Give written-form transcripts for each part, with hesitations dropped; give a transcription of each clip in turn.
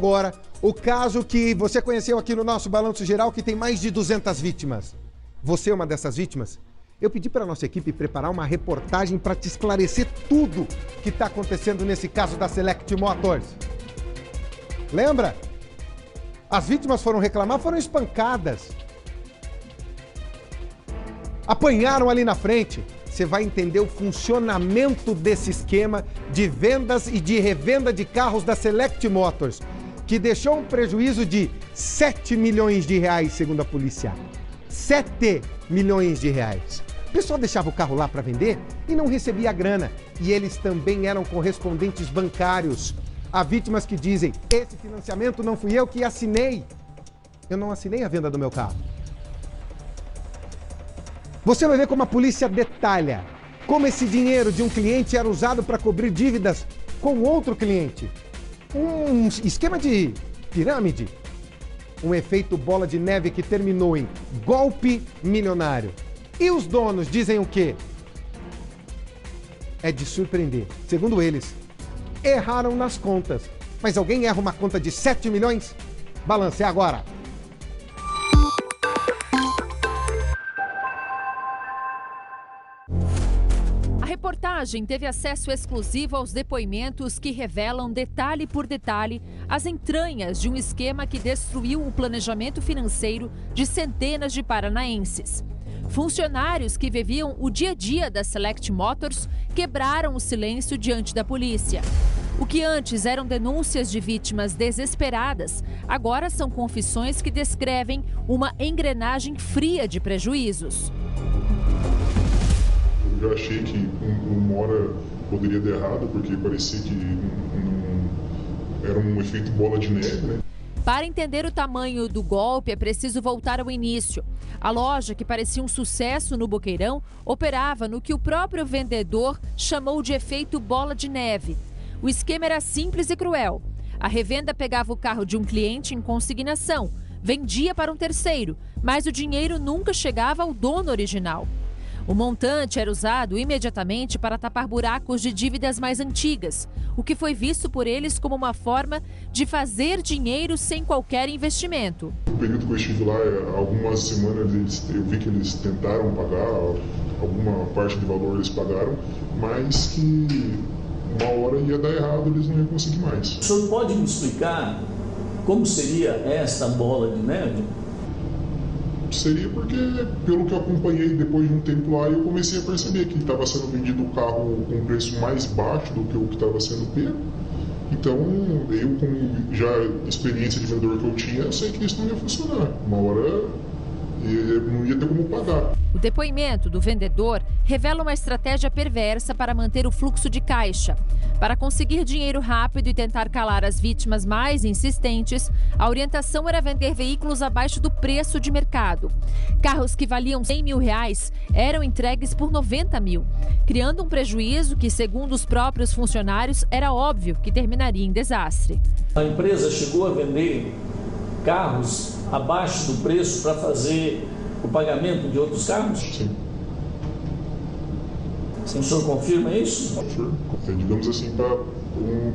Agora, o caso que você conheceu aqui no nosso Balanço Geral, que tem mais de 200 vítimas. Você é uma dessas vítimas? Eu pedi para a nossa equipe preparar uma reportagem para te esclarecer tudo que está acontecendo nesse caso da Select Motors. Lembra? As vítimas foram reclamar, foram espancadas. Apanharam ali na frente. Você vai entender o funcionamento desse esquema de vendas e de revenda de carros da Select Motors, que deixou um prejuízo de 7 milhões de reais, segundo a polícia. 7 milhões de reais. O pessoal deixava o carro lá para vender e não recebia a grana. E eles também eram correspondentes bancários. Há vítimas que dizem, esse financiamento não fui eu que assinei. Eu não assinei a venda do meu carro. Você vai ver como a polícia detalha como esse dinheiro de um cliente era usado para cobrir dívidas com outro cliente. Um esquema de pirâmide. Um efeito bola de neve que terminou em golpe milionário. E os donos dizem o quê? É de surpreender. Segundo eles, erraram nas contas. Mas alguém erra uma conta de 7 milhões? Balance agora. A reportagem teve acesso exclusivo aos depoimentos que revelam detalhe por detalhe as entranhas de um esquema que destruiu o planejamento financeiro de centenas de paranaenses. Funcionários que viviam o dia a dia da Select Motors quebraram o silêncio diante da polícia. O que antes eram denúncias de vítimas desesperadas, agora são confissões que descrevem uma engrenagem fria de prejuízos. Eu achei que uma hora poderia dar errado, porque parecia que era um efeito bola de neve, né? Para entender o tamanho do golpe, é preciso voltar ao início. A loja, que parecia um sucesso no Boqueirão, operava no que o próprio vendedor chamou de efeito bola de neve. O esquema era simples e cruel. A revenda pegava o carro de um cliente em consignação, vendia para um terceiro, mas o dinheiro nunca chegava ao dono original. O montante era usado imediatamente para tapar buracos de dívidas mais antigas, o que foi visto por eles como uma forma de fazer dinheiro sem qualquer investimento. No período que eu estive lá, algumas semanas eu vi que eles tentaram pagar, alguma parte do valor eles pagaram, mas que uma hora ia dar errado, eles não iam conseguir mais. O senhor pode me explicar como seria esta bola de neve? Seria porque, pelo que eu acompanhei depois de um tempo lá, eu comecei a perceber que estava sendo vendido o carro com um preço mais baixo do que o que estava sendo pego. Então, eu com já experiência de vendedor que eu tinha, eu sei que isso não ia funcionar. Uma hora não ia ter como pagar. O depoimento do vendedor revela uma estratégia perversa para manter o fluxo de caixa. Para conseguir dinheiro rápido e tentar calar as vítimas mais insistentes, a orientação era vender veículos abaixo do preço de mercado. Carros que valiam 100 mil reais eram entregues por 90 mil, criando um prejuízo que, segundo os próprios funcionários, era óbvio que terminaria em desastre. A empresa chegou a vender carros abaixo do preço para fazer o pagamento de outros carros? Sim. O senhor confirma isso? Sim. Digamos assim,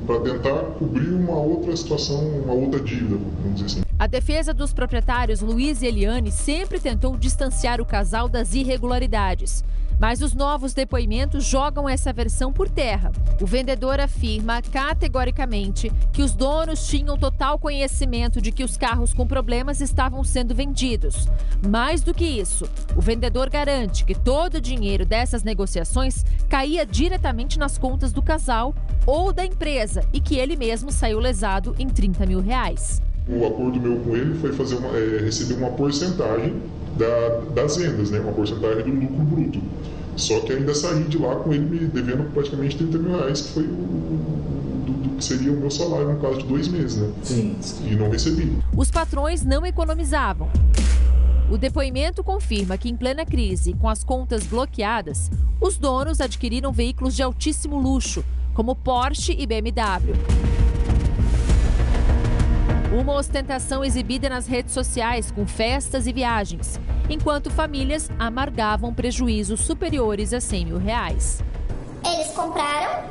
para tentar cobrir uma outra situação, uma outra dívida, vamos dizer assim. A defesa dos proprietários Luiz e Eliane sempre tentou distanciar o casal das irregularidades. Mas os novos depoimentos jogam essa versão por terra. O vendedor afirma categoricamente que os donos tinham total conhecimento de que os carros com problemas estavam sendo vendidos. Mais do que isso, o vendedor garante que todo o dinheiro dessas negociações caía diretamente nas contas do casal ou da empresa e que ele mesmo saiu lesado em 30 mil reais. O acordo meu com ele foi receber uma porcentagem das vendas, né? Uma porcentagem do lucro bruto. Só que ainda saí de lá com ele me devendo praticamente 30 mil reais, que foi do que seria o meu salário no caso de 2 meses, né? Sim. E não recebi. Os patrões não economizavam. O depoimento confirma que, em plena crise, com as contas bloqueadas, os donos adquiriram veículos de altíssimo luxo, como Porsche e BMW. Uma ostentação exibida nas redes sociais com festas e viagens, enquanto famílias amargavam prejuízos superiores a 100 mil reais. Eles compraram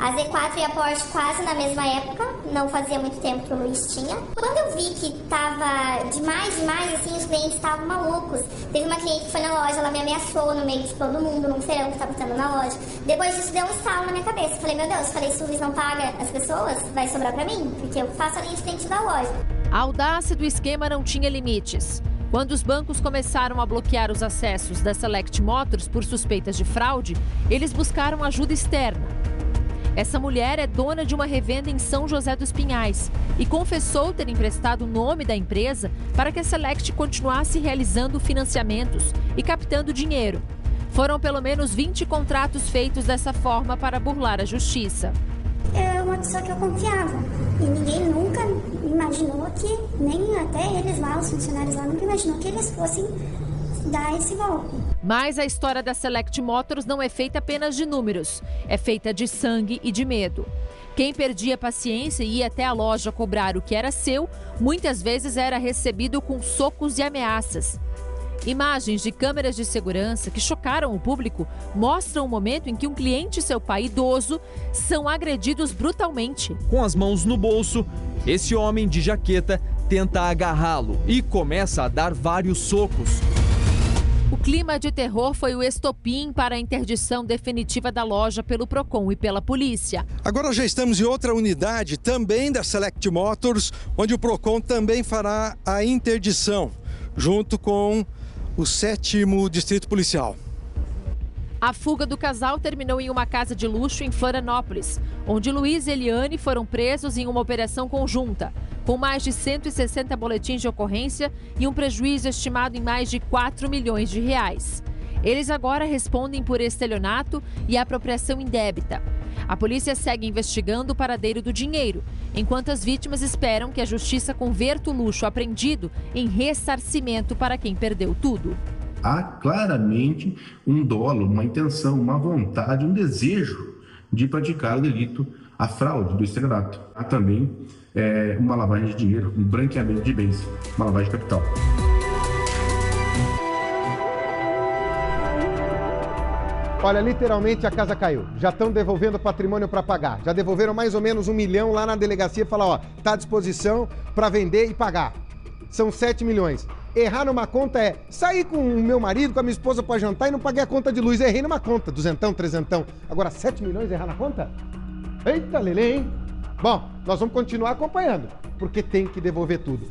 A Z4 e a Porsche quase na mesma época, não fazia muito tempo que o Luiz tinha. Quando eu vi que tava demais, assim, os clientes estavam malucos. Teve uma cliente que foi na loja, ela me ameaçou no meio de todo mundo, num feirão que tava tendo na loja. Depois disso deu um estalo na minha cabeça. Falei, meu Deus, se o Luiz não paga as pessoas, vai sobrar pra mim, porque eu faço a linha de frente da loja. A audácia do esquema não tinha limites. Quando os bancos começaram a bloquear os acessos da Select Motors por suspeitas de fraude, eles buscaram ajuda externa. Essa mulher é dona de uma revenda em São José dos Pinhais e confessou ter emprestado o nome da empresa para que a Select continuasse realizando financiamentos e captando dinheiro. Foram pelo menos 20 contratos feitos dessa forma para burlar a justiça. É uma pessoa que eu confiava e ninguém nunca imaginou que, nem até eles lá, os funcionários lá, nunca imaginou que eles fossem dar esse golpe. Mas a história da Select Motors não é feita apenas de números, é feita de sangue e de medo. Quem perdia a paciência e ia até a loja cobrar o que era seu, muitas vezes era recebido com socos e ameaças. Imagens de câmeras de segurança que chocaram o público mostram o momento em que um cliente e seu pai idoso são agredidos brutalmente. Com as mãos no bolso, esse homem de jaqueta tenta agarrá-lo e começa a dar vários socos. O clima de terror foi o estopim para a interdição definitiva da loja pelo Procon e pela polícia. Agora já estamos em outra unidade, também da Select Motors, onde o Procon também fará a interdição, junto com o 7º Distrito Policial. A fuga do casal terminou em uma casa de luxo em Florianópolis, onde Luiz e Eliane foram presos em uma operação conjunta, com mais de 160 boletins de ocorrência e um prejuízo estimado em mais de 4 milhões de reais. Eles agora respondem por estelionato e apropriação indébita. A polícia segue investigando o paradeiro do dinheiro, enquanto as vítimas esperam que a justiça converta o luxo apreendido em ressarcimento para quem perdeu tudo. Há claramente um dolo, uma intenção, uma vontade, um desejo de praticar o delito, a fraude do estelionato. Há também uma lavagem de dinheiro, um branqueamento de bens, uma lavagem de capital. Olha, literalmente a casa caiu. Já estão devolvendo o patrimônio para pagar. Já devolveram mais ou menos 1 milhão lá na delegacia e falaram, ó, tá à disposição para vender e pagar. São 7 milhões. Errar numa conta é sair com o meu marido, com a minha esposa para jantar e não paguei a conta de luz. Errei numa conta, 200, 300. Agora 7 milhões errar na conta? Eita, lelê, hein? Bom, nós vamos continuar acompanhando, porque tem que devolver tudo.